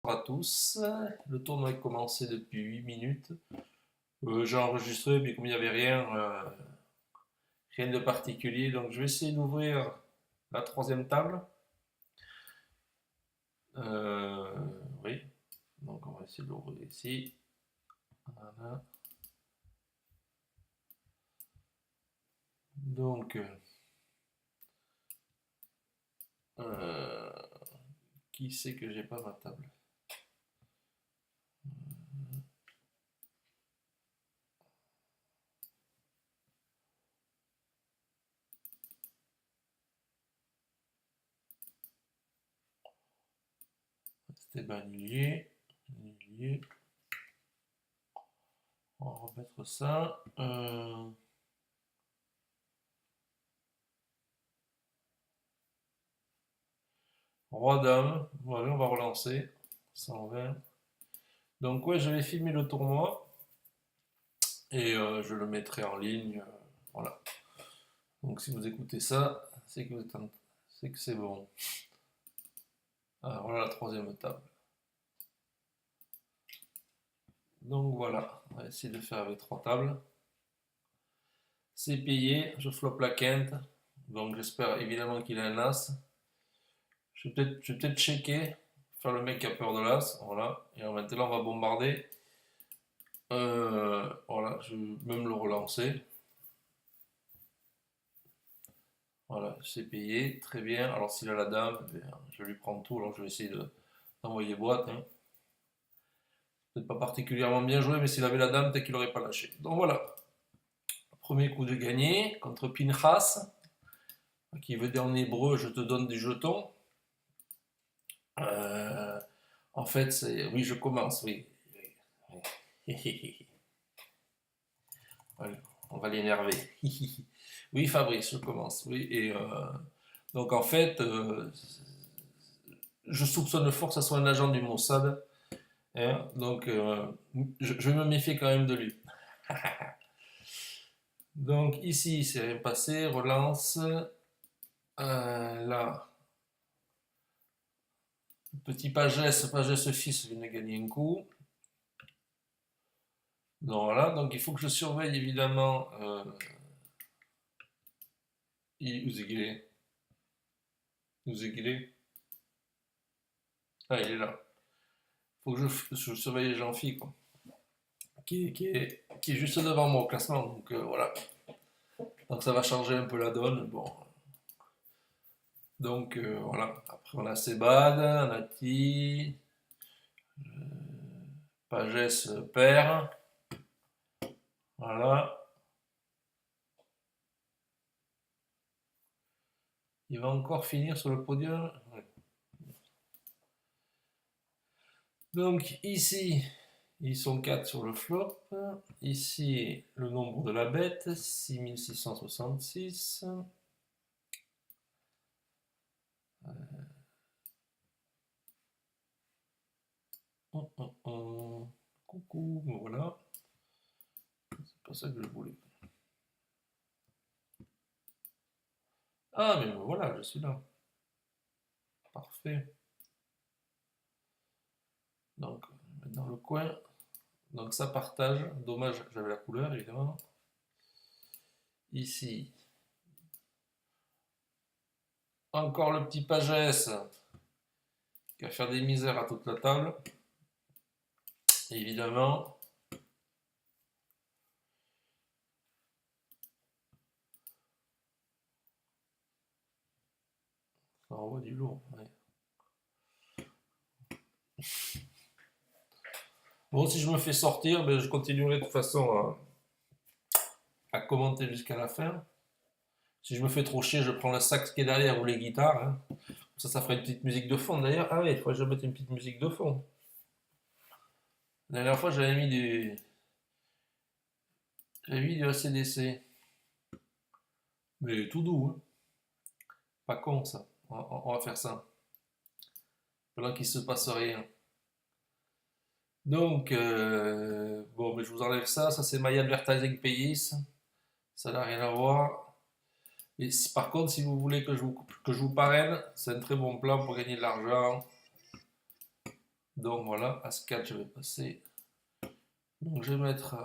Bonjour à tous, le tournoi a commencé depuis 8 minutes. J'ai enregistré, mais comme il n'y avait rien de particulier, donc je vais essayer d'ouvrir la troisième table. Euh, oui, donc on va essayer de l'ouvrir ici. Voilà. Donc, euh, qui sait que j'ai pas ma table? C'était annulé. On va remettre ça. Roi dame, voilà, on va relancer. 120. Donc ouais, j'avais filmé le tournoi et je le mettrai en ligne. Voilà. Donc si vous écoutez ça, c'est que c'est que c'est bon. Alors voilà la troisième table. Donc voilà, on va essayer de faire avec trois tables. C'est payé, je floppe la quinte. Donc j'espère évidemment qu'il a un as. Je vais peut-être checker, faire le mec qui a peur de l'as. Voilà. Et alors maintenant on va bombarder. Voilà, je vais même le relancer. Voilà, c'est payé, très bien. Alors s'il a la dame, je lui prends tout. Alors je vais essayer d'envoyer boîte. Hein. Peut-être pas particulièrement bien joué, mais s'il avait la dame, peut-être qu'il n'aurait pas lâché. Donc voilà, premier coup de gagné contre Pinchas, qui veut dire en hébreu je te donne des jetons. Euh, En fait, c'est. Oui, je commence, oui. Allez, on va l'énerver. Oui, Fabrice, je commence. Oui, et donc en fait, je soupçonne fort que ce soit un agent du Mossad. Hein, donc, je me méfie quand même de lui. Donc ici, c'est rien passé, relance. Là, petit pagès fils vient de gagner un coup. Donc voilà, donc il faut que je surveille évidemment. Uzegile. Uzegile. Ah, il est là. Il faut que je surveille les Jean-Phi, quoi. Qui est juste devant moi au classement. Donc voilà. Donc ça va changer un peu la donne. Bon. Donc voilà. Après on a Sebad, Nati, Pagès père. Voilà. Il va encore finir sur le podium. Ouais. Donc ici, ils sont 4 sur le flop. Ici, le nombre de la bête, 6666. Coucou, voilà. C'est pas ça que je voulais. Ah, mais voilà, je suis là. Parfait. Donc, mettre dans le coin. Donc ça partage. Dommage, j'avais la couleur, évidemment. Ici. Encore le petit pagès qui va faire des misères à toute la table. Évidemment. Ça envoie du lourd. Ouais. Bon, si je me fais sortir, ben, je continuerai de toute façon à commenter jusqu'à la fin. Si je me fais trop chier, je prends le sax qui est derrière ou les guitares. Hein. Ça fera une petite musique de fond d'ailleurs. Ah oui, il faudrait que je mette une petite musique de fond. La dernière fois, j'avais mis du ACDC. Mais tout doux, hein. Pas con ça. On va faire ça. Pendant qu'il se passe rien. Donc, bon, mais je vous enlève ça. Ça, c'est My Advertising Pays. Ça n'a rien à voir. Et par contre, si vous voulez que je vous parraine, c'est un très bon plan pour gagner de l'argent. Donc voilà, As4, je vais passer. Donc je vais mettre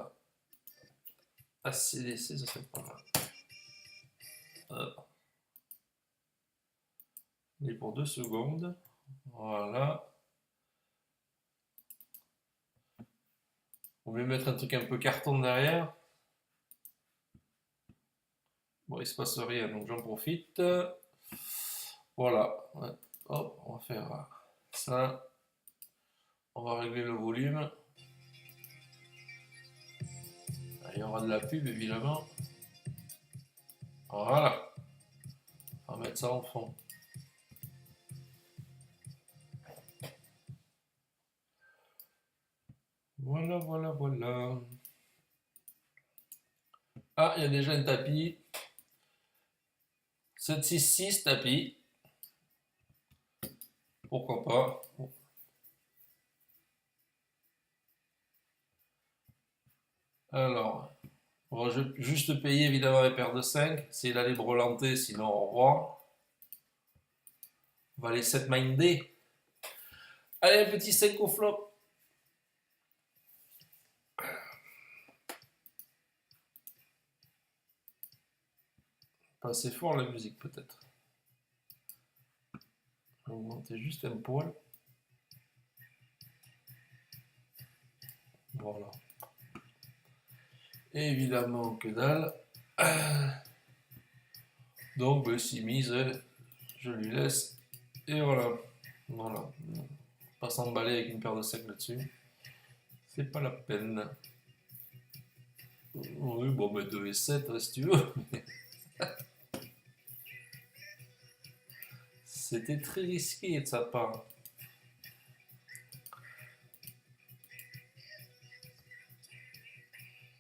à CDC, ça serait pas mal. Et pour 2 secondes. Voilà. On va mettre un truc un peu carton derrière. Bon, il se passe rien, donc j'en profite. Voilà. Ouais. Hop, on va faire ça. On va régler le volume. Il y aura de la pub, évidemment. Voilà. On va mettre ça en fond. Voilà, voilà, voilà. Ah, il y a déjà un tapis. 766 tapis. Pourquoi pas. Alors, on va juste payer évidemment les paires de 5. S'il a les brelantés, sinon au revoir. On va les 7 minder. Allez, un petit 5 au flop. Pas assez fort la musique peut-être. On va augmenter juste un poil. Voilà. Et évidemment que dalle. Donc, ben, si mise, je lui laisse. Et voilà. Voilà. Pas s'emballer avec une paire de 5 là-dessus. C'est pas la peine. Oui, bon, ben 2 et 7, si tu veux. C'était très risqué de sa part.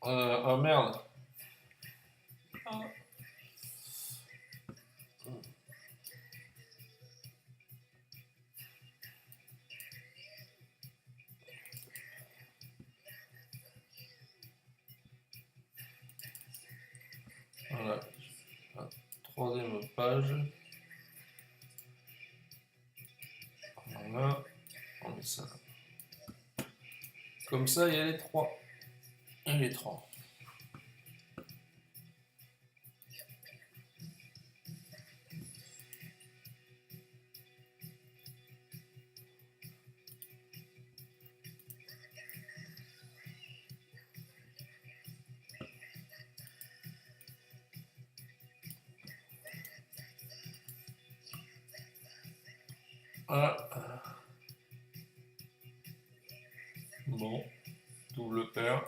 Oh merde. Voilà. La troisième page. Voilà. On met ça. Comme ça, il y a les 3. Et les 3. Ah. Bon. Double paire.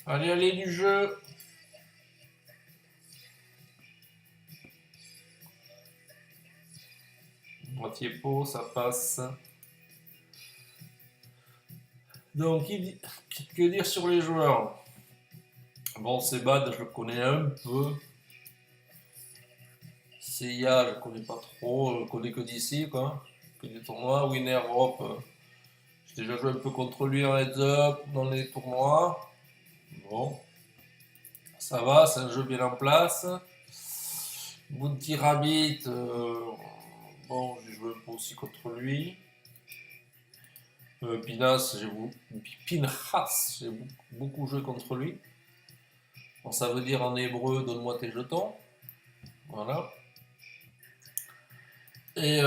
Allez, allez, du jeu. Moitié pot, ça passe. Donc, que dire sur les joueurs? Bon, c'est bad, je le connais un peu. Seiya, je le connais pas trop, je le connais que d'ici, quoi. Que des tournois. Winner Europe, j'ai déjà joué un peu contre lui en heads up dans les tournois. Bon, ça va, c'est un jeu bien en place. Bounty Rabbit, bon, j'ai joué un peu aussi contre lui. Pinhas, j'ai beaucoup joué contre lui. Bon, ça veut dire en hébreu, donne-moi tes jetons. Voilà. Et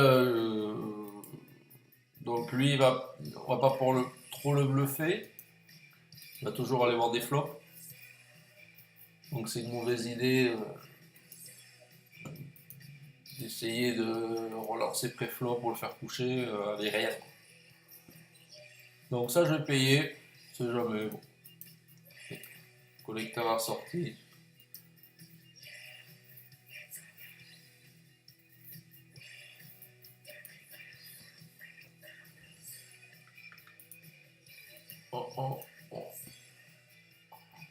donc lui, on va pas trop le bluffer. Il va toujours aller voir des flops. Donc c'est une mauvaise idée d'essayer de relancer pré-flop pour le faire coucher avec rien. Donc ça, je vais payer. C'est jamais bon. Collecteur assorti. Oh, oh, oh.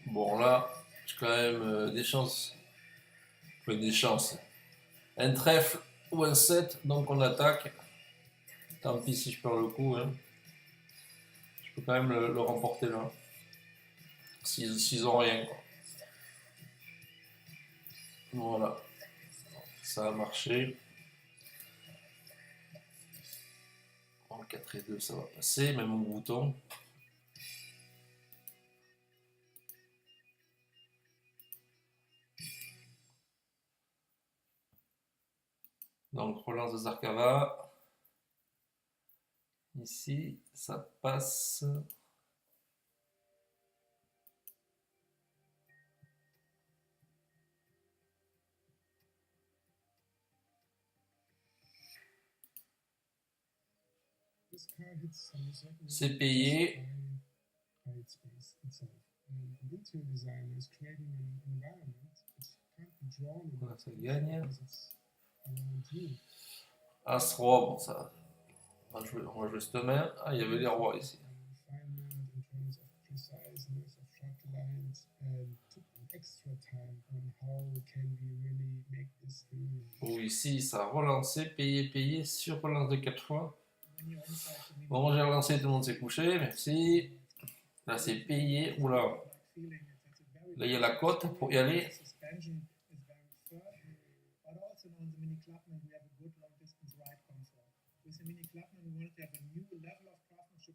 Bon, là, j'ai quand même des chances. Enfin, des chances. Un trèfle ou un 7, donc on attaque. Tant pis si je perds le coup. Hein. Je peux quand même le remporter là. S'ils ont rien. Quoi. Voilà. Ça a marché. En 4 et 2, ça va passer. Même au bouton. Donc relance de Zarkava. Ici, ça passe. C'est payé. Voilà, ça gagne. As-roi, bon ça. On va jouer cette main. Ah, il y avait les rois ici. Ou ici, ça a relancé, payé, sur relance de 4 fois. Bon, j'ai relancé, tout le monde s'est couché, merci. Là, c'est payé. Oula. Là, il y a la cote pour y aller.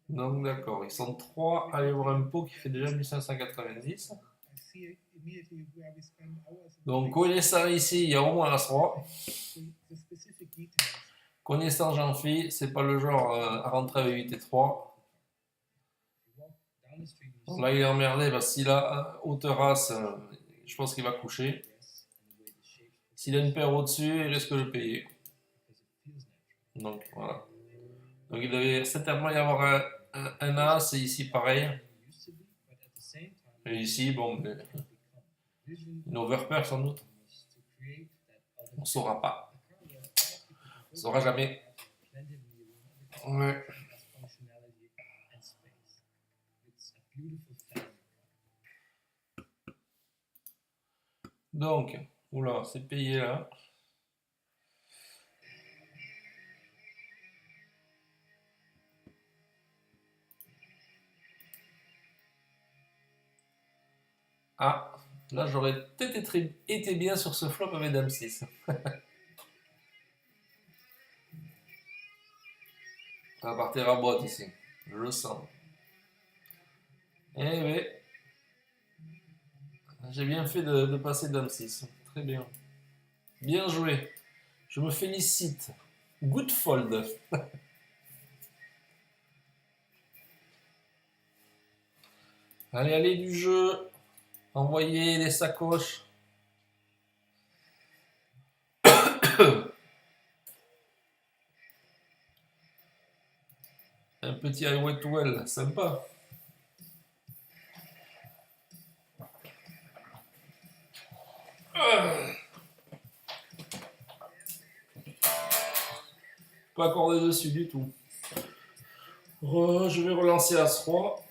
Donc, d'accord. Ils sont 3 à aller voir un pot qui fait déjà 1590. Donc, connaissant ici, il y a au moins As-Roi. Connaissant Jean-Phi, c'est pas le genre à rentrer avec 8 et 3. Donc là, il est emmerdé parce que s'il a hauteur As, je pense qu'il va coucher. S'il a une paire au-dessus, il risque de le payer. Donc voilà. Donc il devait certainement y avoir un As et ici pareil. Et ici, bon, une overpair sans doute. On ne saura pas. On ne saura jamais. Ouais. Donc, oula, c'est payé là. Ah, là j'aurais peut-être été bien sur ce flop avec Dame 6. Ça va partir à boîte ici. Je le sens. Eh oui. J'ai bien fait de passer Dame 6. Très bien. Bien joué. Je me félicite. Good fold. Allez, allez du jeu. Envoyez les sacoches. Un petit highway to well, sympa. Pas accordé dessus du tout. Je vais relancer As-Roi.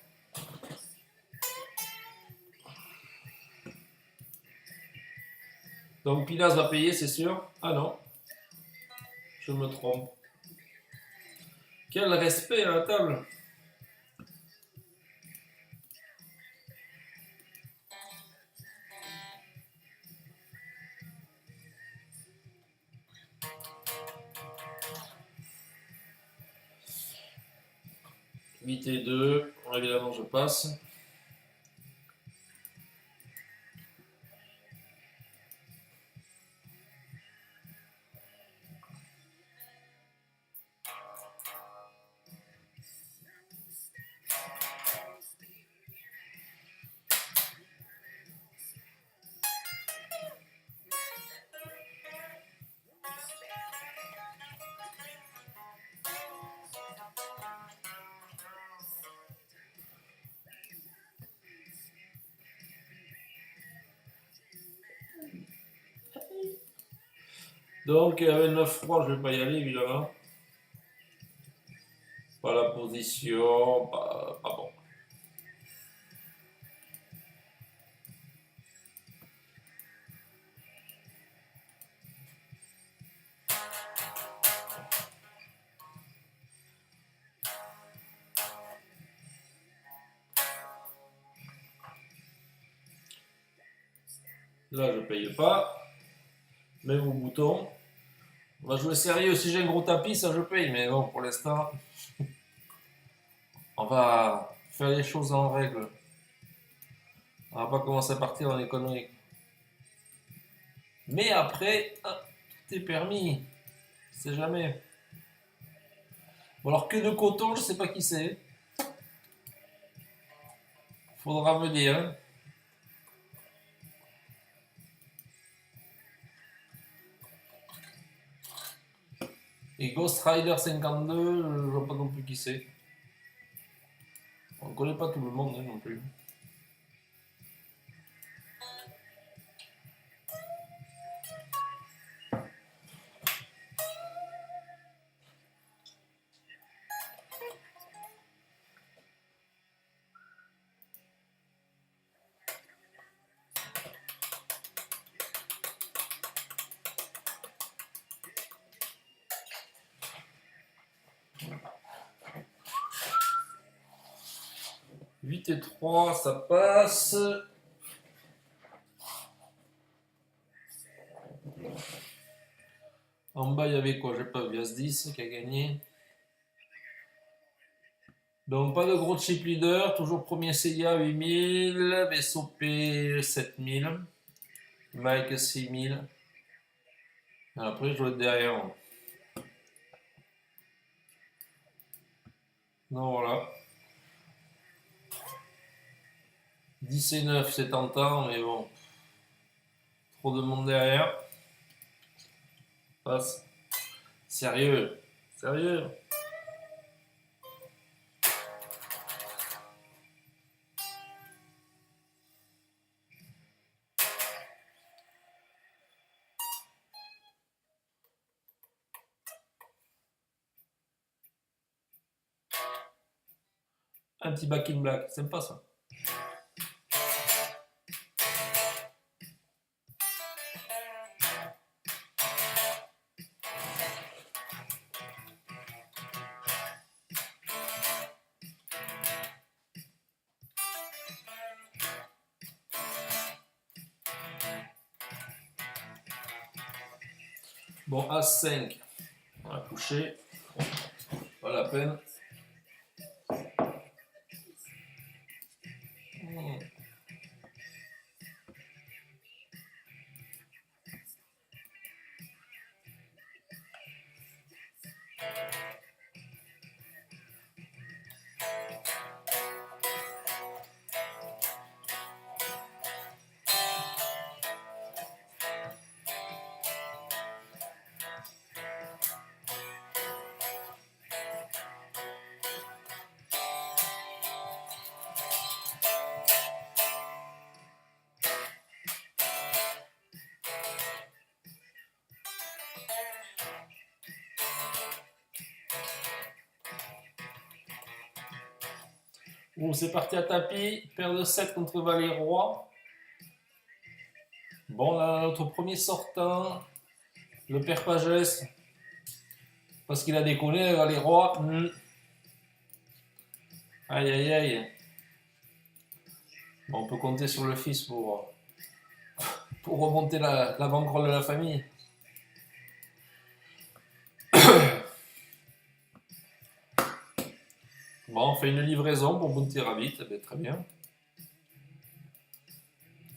Donc Pinas va payer, c'est sûr. Ah non, je me trompe. Quel respect à la table. « 8 et 2, évidemment je passe. Donc avec 9 froid, je ne vais pas y aller évidemment. Pas la position, pas bon. Là, je paye pas. Même au bouton. On va jouer sérieux. Si j'ai un gros tapis, ça je paye. Mais bon, pour l'instant, on va faire les choses en règle. On va pas commencer à partir dans les conneries. Mais après, tout est permis. C'est jamais. Bon, alors que de coton, je sais pas qui c'est. Faudra me dire. Et Ghost Rider 52, je vois pas non plus qui c'est. On ne connaît pas tout le monde non plus. « 8 et 3, ça passe. En bas, il y avait quoi? J'ai pas vu. As-10 qui a gagné. Donc, pas de gros chip leader. Toujours premier Seiya 8000. VSOP 7000. Mike 6000. Après, je dois être derrière. Non, voilà. 10 et 9, c'est tentant, mais bon. Trop de monde derrière. Passe. Sérieux. Sérieux. Un petit back in black. Sympa ça. Bon, As5. On va coucher. Pas la peine. Bon, c'est parti à tapis. Paire de 7 contre Valet Roi. Bon, là, notre premier sortant, le père Pagès, parce qu'il a déconné, Valet Roi. Aïe, aïe, aïe. Bon, on peut compter sur le fils pour remonter la bankroll de la famille. Bon, on fait une livraison pour Bounty Rabbit, eh bien, très bien.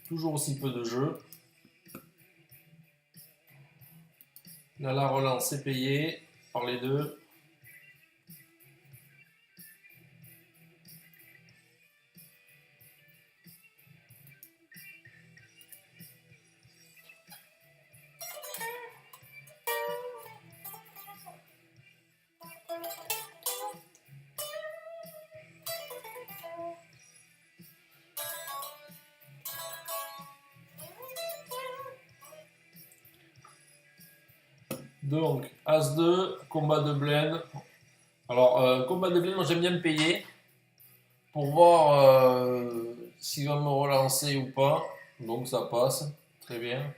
Toujours aussi peu de jeux. Là, la relance est payée par les deux. Donc, As-2, combat de blend. Alors, combat de blend, moi j'aime bien me payer pour voir s'il va me relancer ou pas. Donc ça passe, très bien.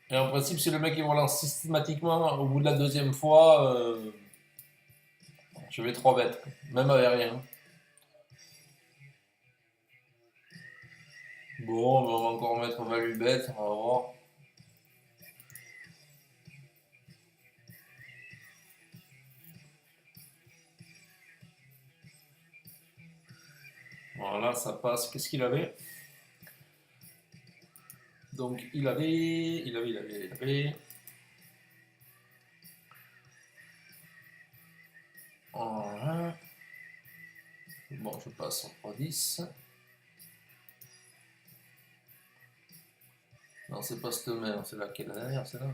Et en principe, si le mec il me relance systématiquement au bout de la deuxième fois, je vais 3 bêtes, même avec rien. Bon, on va encore mettre value bet, on va voir. Voilà, ça passe. Qu'est-ce qu'il avait? Donc, il avait. Voilà. Bon, je passe en 3-10. Non, c'est pas cette main, c'est laquelle? La dernière, c'est là.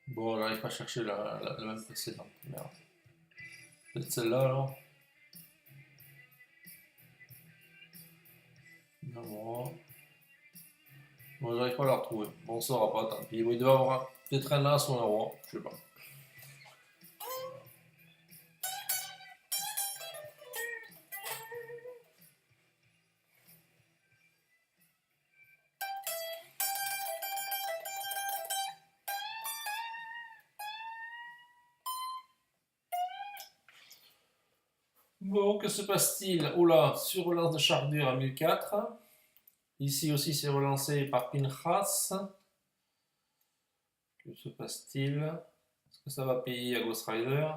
Bon, j'arrive pas à chercher la même précédente. Merde. Peut-être celle-là alors. Non, bon, j'arrive pas à la retrouver. Bon, on saura pas, tant pis. Il doit y avoir peut-être un as ou un roi, je sais pas. Bon, que se passe-t-il? Oula, sur relance de Chardur à 1004. Ici aussi, c'est relancé par Pinchas. Que se passe-t-il? Est-ce que ça va payer à Ghost Rider?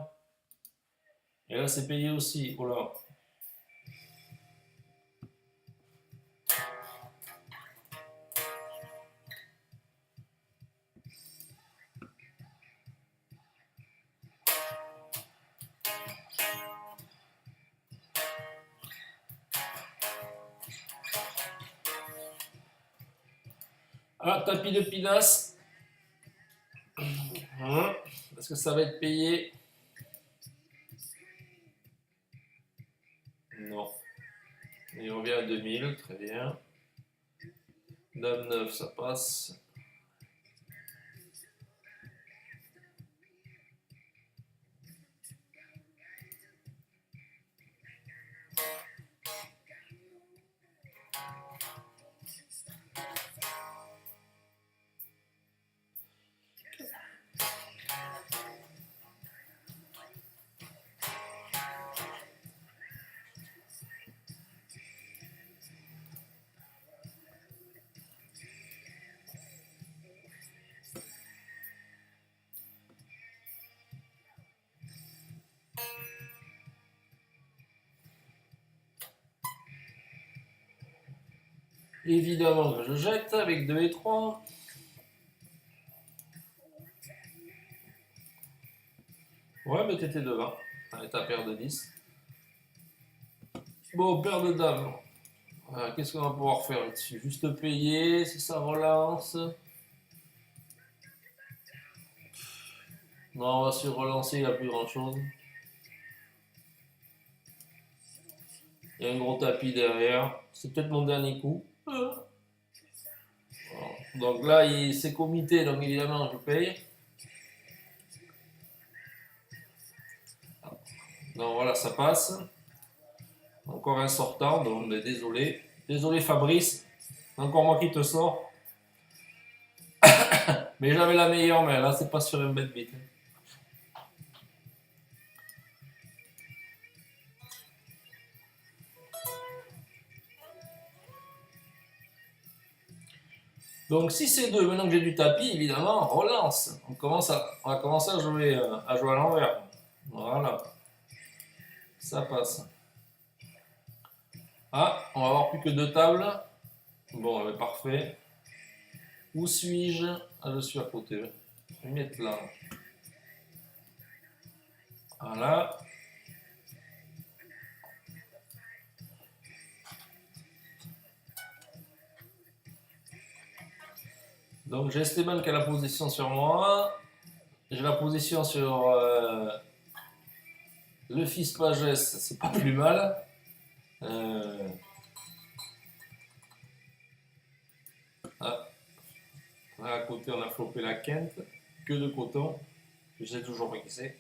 Et là, c'est payé aussi. Oula. Ah, tapis de Pinas. Est-ce que ça va être payé? Non. Il revient à 2000, très bien. Dame 9, ça passe. Évidemment que je jette avec 2 et 3. Ouais, mais t'étais devant. Allez, ta paire de 10. Bon, paire de dames. Qu'est-ce qu'on va pouvoir faire là-dessus? Juste payer, si ça relance. Non, on va se relancer, il n'y a plus grand-chose. Il y a un gros tapis derrière. C'est peut-être mon dernier coup. Voilà. Donc là, c'est comité, donc évidemment, je paye. Donc voilà, ça passe. Encore un sortant, donc désolé. Désolé Fabrice, encore moi qui te sors. Mais j'avais la meilleure main, là c'est pas sur un bet beat. Donc si c'est 2, maintenant que j'ai du tapis, évidemment, on relance. On va commencer à jouer à l'envers. Voilà. Ça passe. Ah, on va avoir plus que 2 tables. Bon, parfait. Où suis-je? Ah, je suis à côté. Je vais mettre là. Voilà. Donc j'ai Esteban qui a la position sur moi. J'ai la position sur le fils Pages, c'est pas plus mal. Ah, à côté, on a flopé la quinte. Que de coton. Je sais toujours pas qui c'est.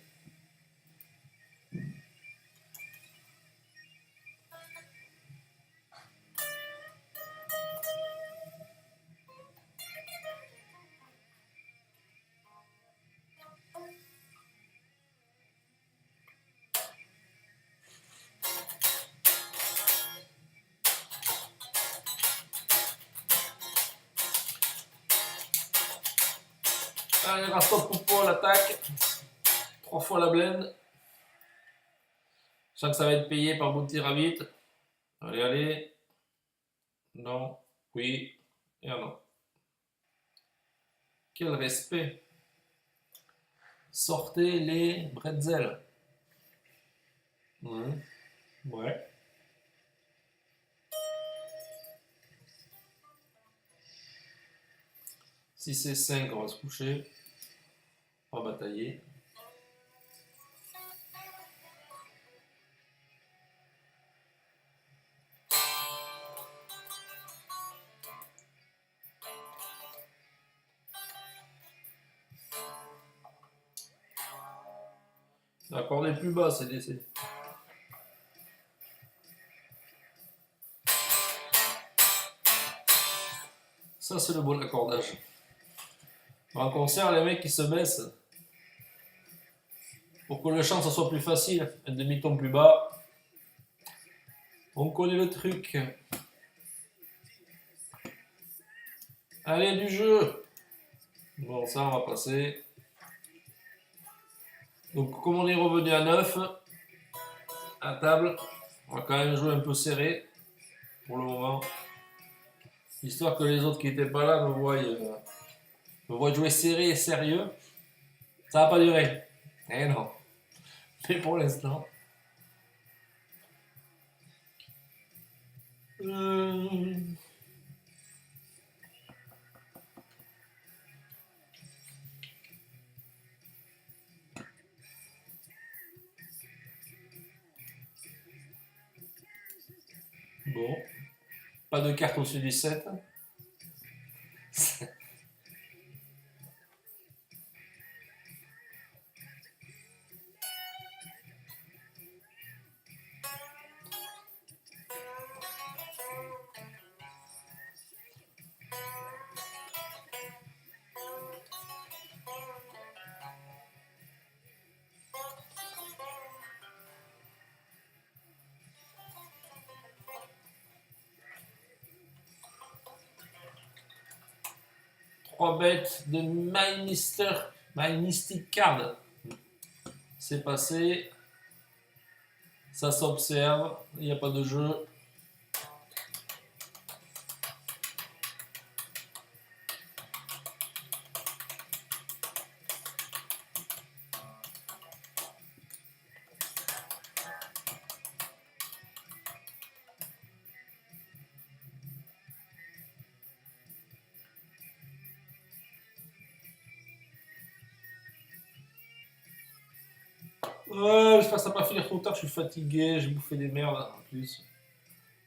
Allez, Rastop Poupo, l'attaque. 3 fois la blende. Je sens que ça va être payé par Bounty Rabbit. Allez, allez. Non. Oui. Et un non. Quel respect. Sortez les bretzels. Ouais. Si c'est 5, on va se coucher. On va batailler. L'accord est plus bas, c'est DC. Ça, c'est le bon accordage. En concert, les mecs, ils se baissent. Pour que le chant, ça soit plus facile. Un demi-ton plus bas. On connaît le truc. Allez, du jeu. Bon, ça, on va passer. Donc, comme on est revenu à 9, à table, on va quand même jouer un peu serré, pour le moment. Histoire que les autres qui n'étaient pas là me voient jouer serré et sérieux. Ça va pas durer. Eh non. Mais pour l'instant. Bon. Pas de carte au-dessus du 7. Trois bêtes de My Mystic Card. C'est passé. Ça s'observe. Il n'y a pas de jeu. Ouais, j'espère que ça va pas finir trop tard. Je suis fatigué. J'ai bouffé des merdes en plus.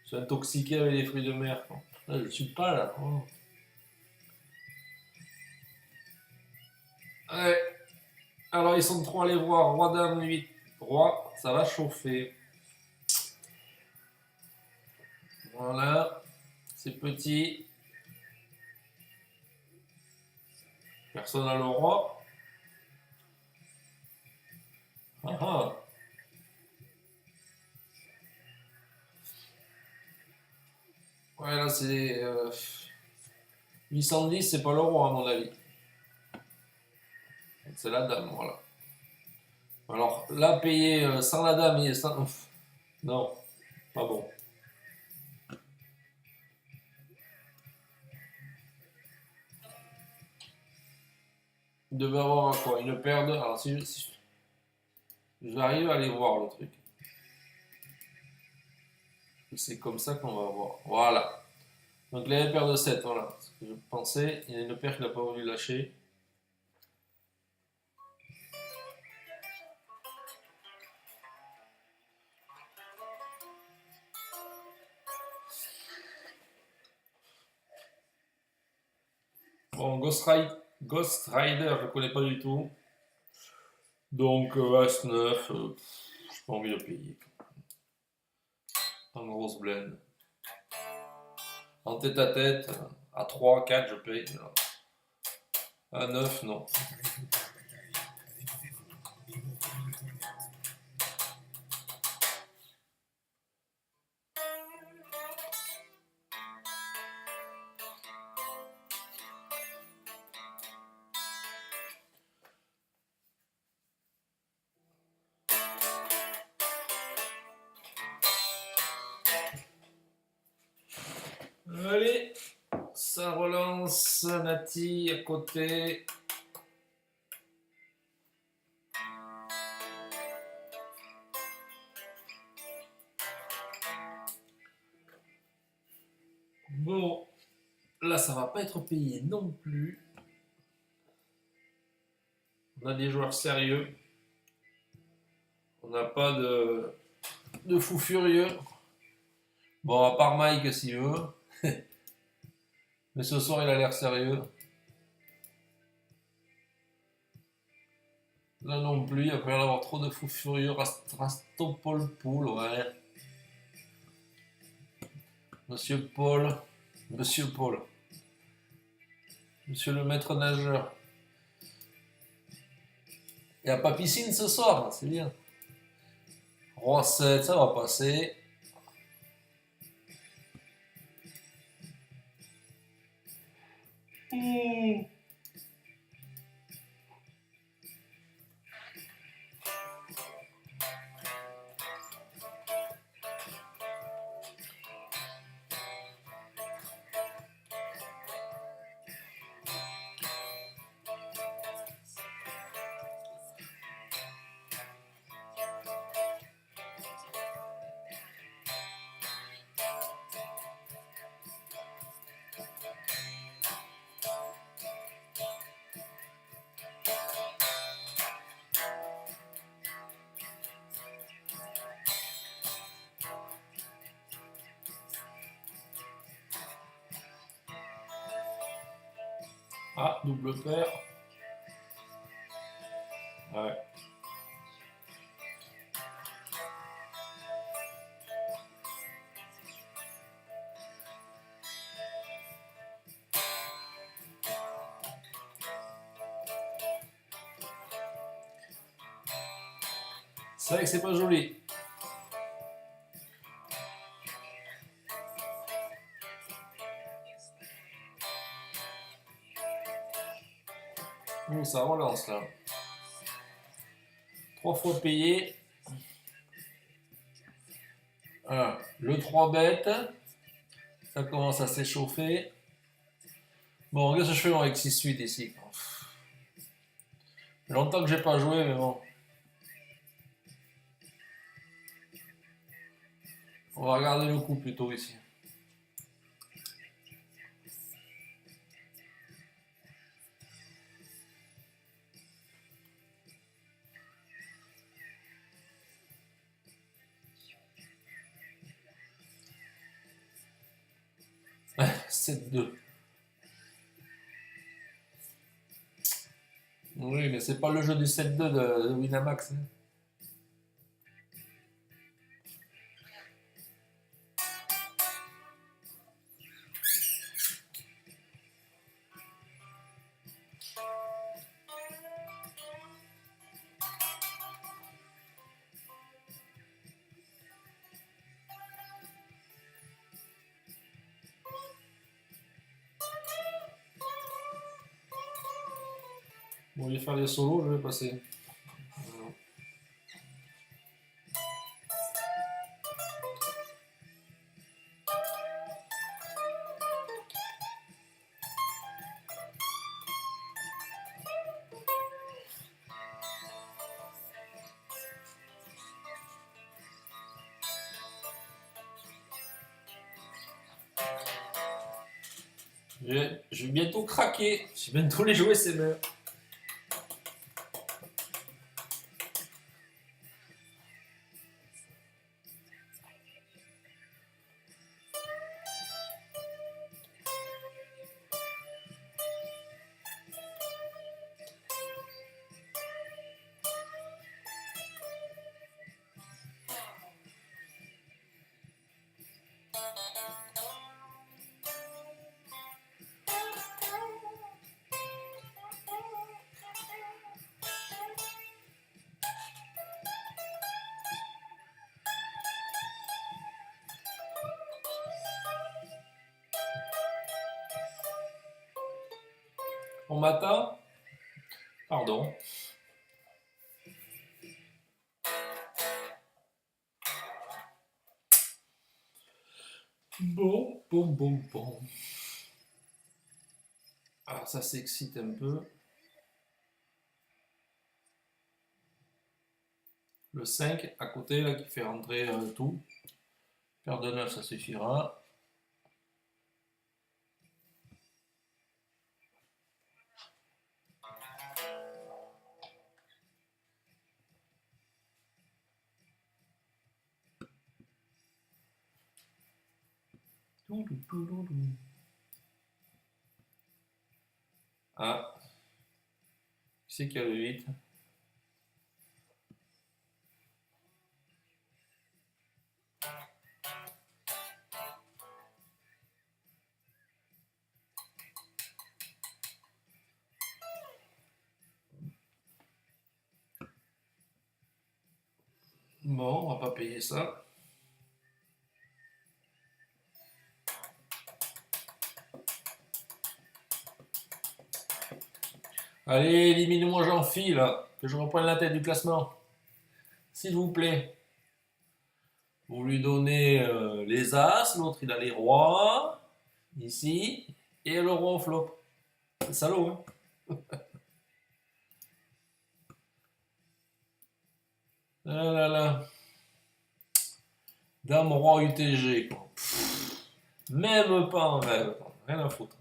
Je suis intoxiqué avec les fruits de mer. Là, je suis pas là. Oh. Ouais. Alors, ils sont trois à les voir. Roi, dame, 8, roi. Ça va chauffer. Voilà. C'est petit. Personne n'a le roi. Ah ah. Ouais, là, c'est 810, c'est pas le roi, à mon avis. C'est la dame, voilà. Alors, là, payer sans la dame et sans. Non, pas bon. Il devait avoir quoi? Une paire de. Alors, si j'arrive à aller voir le truc. C'est comme ça qu'on va voir. Voilà. Donc, il a une paire de 7, voilà. Ce que je pensais, il y a une paire qu'il n'a pas voulu lâcher. Bon, Ghost Rider, je ne connais pas du tout. Donc, As-9, j'ai pas envie de payer. En grosse blende. En tête à tête, à 3, 4, je paye. À 9, non. Ça relance, Nati à côté. Bon, là ça va pas être payé non plus. On a des joueurs sérieux. On n'a pas de fou furieux. Bon, à part Mike s'il veut. Mais ce soir il a l'air sérieux. Là non plus, il va pas y en avoir trop de fous furieux. Rastopol Pool, ouais. Monsieur Paul. Monsieur Paul. Monsieur le maître nageur. Il n'y a pas piscine ce soir, c'est bien. Roi 7, ça va passer. Ah, double paire. Ouais. C'est vrai que c'est pas joli. Ça relance là. 3 fois payé. Voilà. Le 3 bêtes. Ça commence à s'échauffer. Bon, qu'est-ce que je fais avec 6-8 ici? Longtemps que j'ai pas joué, mais bon. On va regarder le coup plutôt ici. C'est 2. Oui, mais c'est pas le jeu du 7-2 de Winamax. Hein. Bon, je vais faire des solos, je vais passer. Je vais bientôt craquer. Je vais bientôt les jouer ces mecs. On m'attend? Pardon. Bon. Alors ça s'excite un peu. Le 5 à côté là qui fait rentrer tout. Paire de 9 ça suffira. Ah, qui c'est qui a le 8? Bon, on va pas payer ça. Allez, éliminez-moi Jean-Phi là, que je reprenne la tête du classement. S'il vous plaît. Vous lui donnez les As, l'autre il a les Rois, ici, et le Roi au flop. C'est salaud, hein? Ah là là. Dame Roi UTG, quoi. Même pas en rêve, rien à foutre.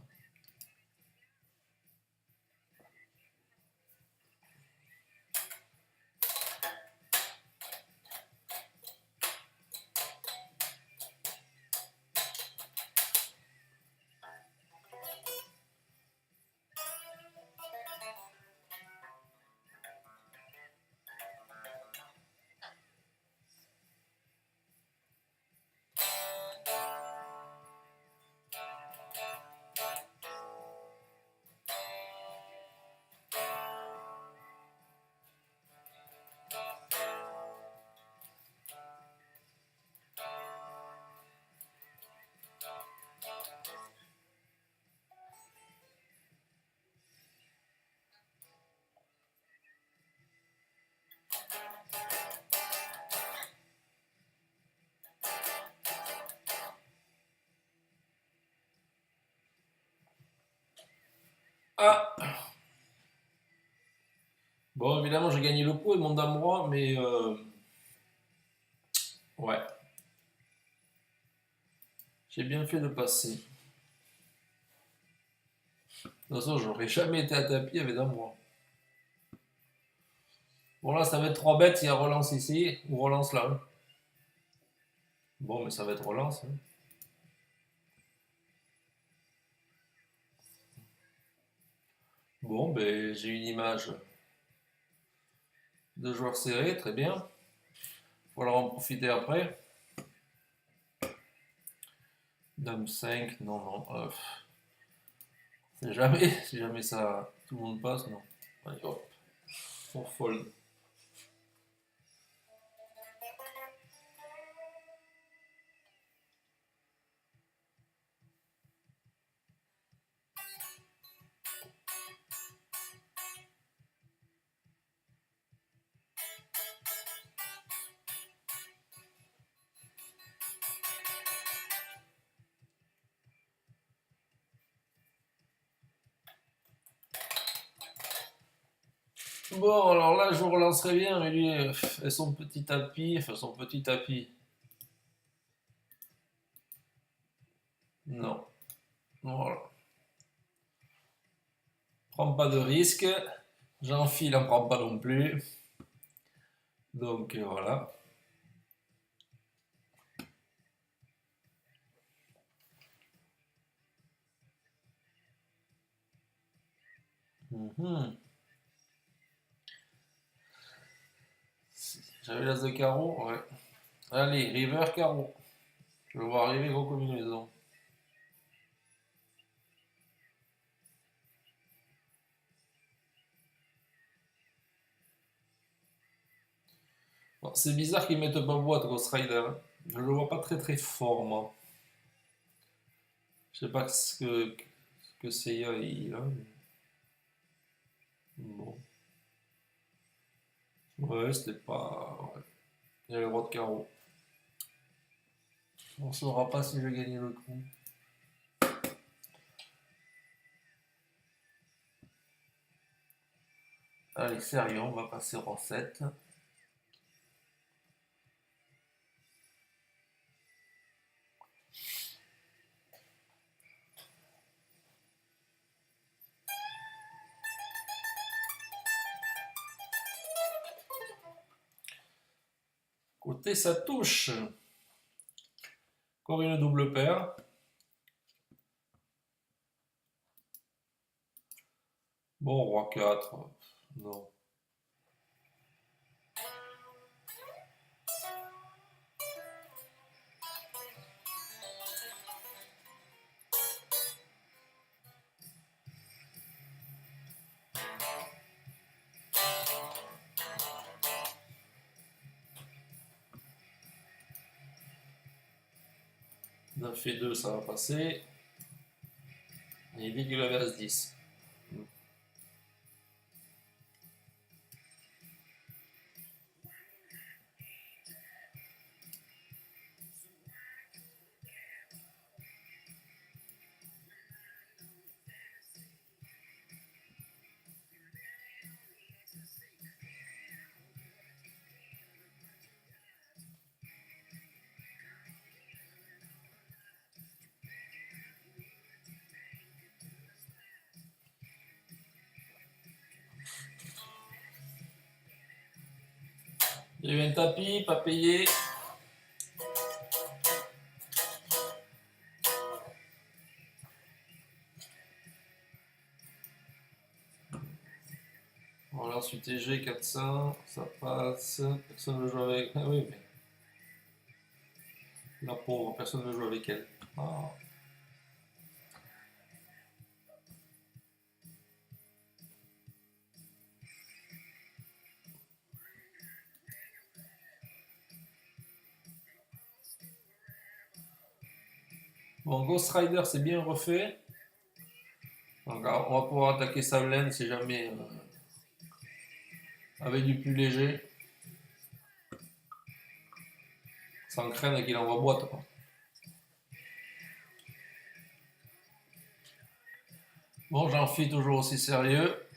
Ah! Bon, évidemment, j'ai gagné le coup et mon Dame Roi, mais ouais, j'ai bien fait de passer. De toute façon, j'aurais jamais été à tapis avec Dame Roi. Bon, là, ça va être 3 bêtes s'il y a relance ici ou relance là, hein. Bon, mais ça va être relance, hein. Bon, ben, j'ai une image de joueurs serrés, très bien. Il faudra en profiter après. Dame 5, non, non. C'est jamais, si jamais ça, tout le monde passe, non. Allez, hop, for fold. Bon, alors là, je relancerai bien, mais lui, et son petit tapis, enfin son petit tapis. Non, voilà. Prends pas de risque. Jean-Phil en prend pas non plus. Donc voilà. Mhm. J'avais l'as de carreau, ouais. Allez, river carreau. Je le vois arriver gros comme une maison. Bon, c'est bizarre qu'ils mettent pas boîte Ghost Rider, hein. Je le vois pas très très fort, moi. Je sais pas ce que c'est il a. Bon. Ouais, c'était pas. Ouais. Il y a le roi de carreau. On saura pas si je vais gagner le coup. Allez, sérieux, on va passer roi 7. Côté, ça touche. Encore une double paire. Bon, roi 4. Non. D'un fait 2, ça va passer. Et il dit qu'il avait As-10. Il y a eu un tapis, pas payé. Voilà, ensuite TG 400, ça passe. Personne ne veut jouer avec. Ah oui, mais. La pauvre, personne ne veut jouer avec elle. Ah. Bon, Ghost Rider, c'est bien refait. Donc, on va pouvoir attaquer Savlen si jamais avec du plus léger. Sans craindre qu'il envoie boîte, quoi. Bon, Jean-Phi toujours aussi sérieux.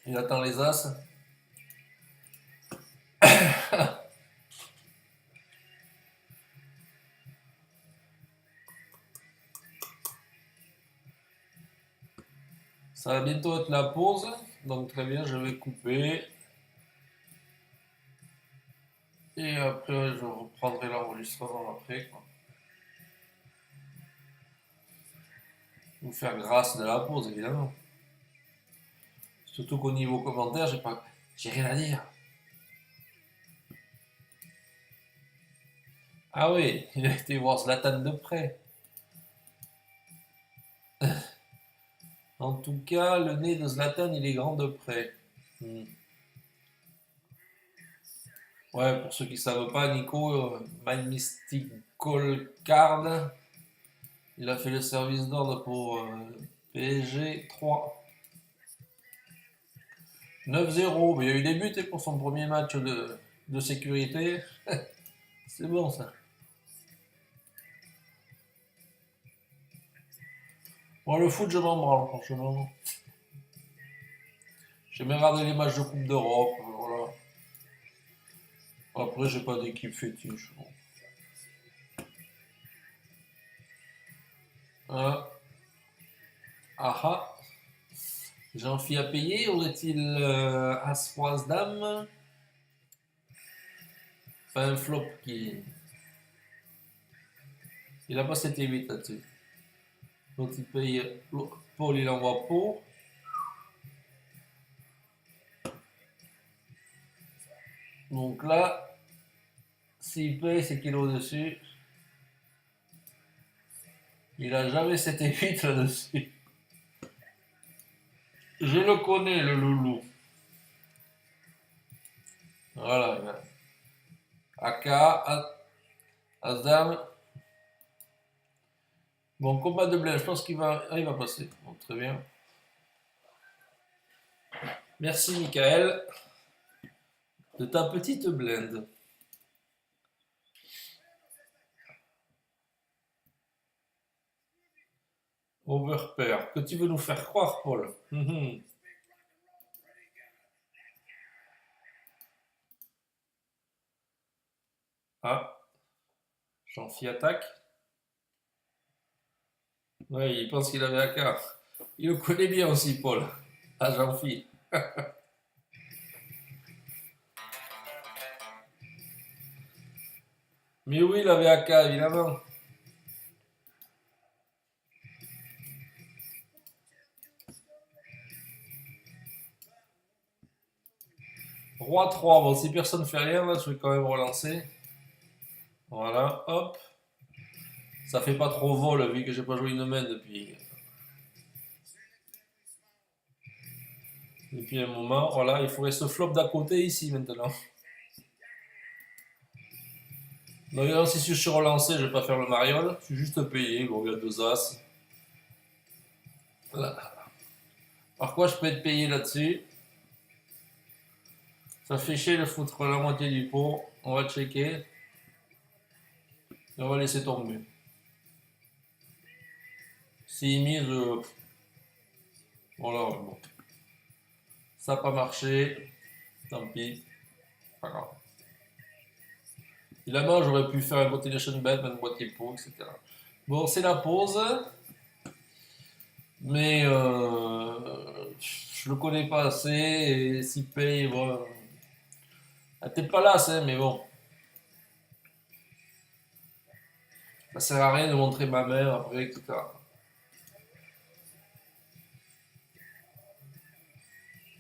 Il attend les As. Ça va bientôt être la pause. Donc très bien, je vais couper. Et après, je reprendrai l'enregistrement après, quoi. Vous faire grâce de la pause, évidemment. Surtout qu'au niveau commentaire, j'ai rien à dire. Ah oui, il a été voir Zlatan de près. En tout cas, le nez de Zlatan, il est grand de près. Ouais, pour ceux qui ne savent pas, Nico, My Mystical Card, il a fait le service d'ordre pour PSG 3. 9-0, mais il y a eu des buts pour son premier match de sécurité. C'est bon ça. Bon, le foot, je m'en branle, franchement. J'ai même regardé les matchs de Coupe d'Europe. Voilà. Après, j'ai pas d'équipe fétiche. Bon. Ah ah. Jean-Phi à payer, aurait-il As-Roi Dame? Pas un flop qui. Il a pas 7 et 8 là-dessus. Donc il paye. Paul, il envoie pour. Donc là, s'il paye, c'est qu'il est au-dessus. Il a jamais 7 et 8 là-dessus. Je le connais, le loulou. Voilà. AK, As-Dame. Bon, combat de blinde, je pense qu'il va, il va passer. Bon, très bien. Merci, Michael, de ta petite blinde. Overpair. Que tu veux nous faire croire, Paul? Ah, Jean-Phi attaque. Ouais, il pense qu'il avait AK. Il le connaît bien aussi, Paul. Ah, Jean-Phi. Mais oui, il avait AK, évidemment. Roi 3. Bon, si personne ne fait rien, là, je vais quand même relancer. Voilà, hop. Ça fait pas trop vol, vu que j'ai pas joué une main depuis un moment. Voilà, il faudrait ce flop d'à côté ici, maintenant. Donc, là, si je suis relancé, je vais pas faire le mariole. Je suis juste payé. Bon, il y a deux as. Voilà. Par quoi je peux être payé là-dessus? Ça fait chier de foutre la moitié du pot. On va checker. Et on va laisser tomber. S'il mise, voilà, bon. Ça n'a pas marché. Tant pis. Pas grave. Évidemment, j'aurais pu faire un continuation bet, une moitié pot, etc. Bon, c'est la pause. Mais je le connais pas assez. Et s'il paye, bon. Peut-être pas là, c'est, mais bon. Ça sert à rien de montrer ma mère après, etc.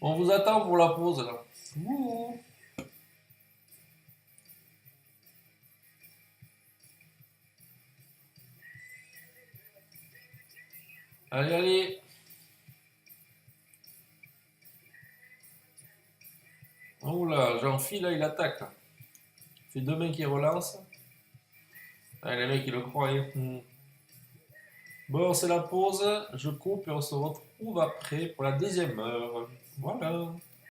On vous attend pour la pause là. Ouh. Allez, allez. Oh là, Jean-Phi là, il attaque là. Il fait deux mains qui relancent. Ah, les mecs, ils le croient. Hein. Bon, c'est la pause. Je coupe et on se retrouve après pour la deuxième heure. Voilà.